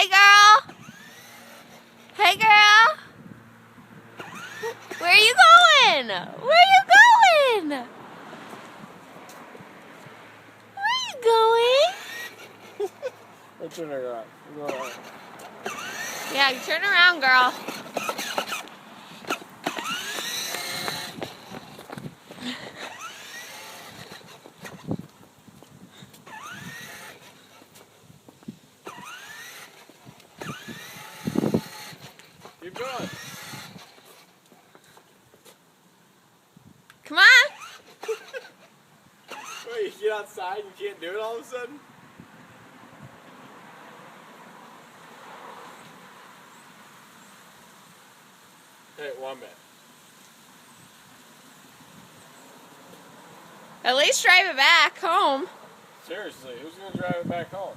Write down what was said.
Hey, girl. Hey, girl. Where are you going? Where are you going? Where are you going? Let's turn her around. Yeah, turn around, girl. Keep going. Come on. Wait, you get outside, you can't do it all of a sudden? Hey, Wombat. At least drive it back home. Seriously, who's gonna drive it back home?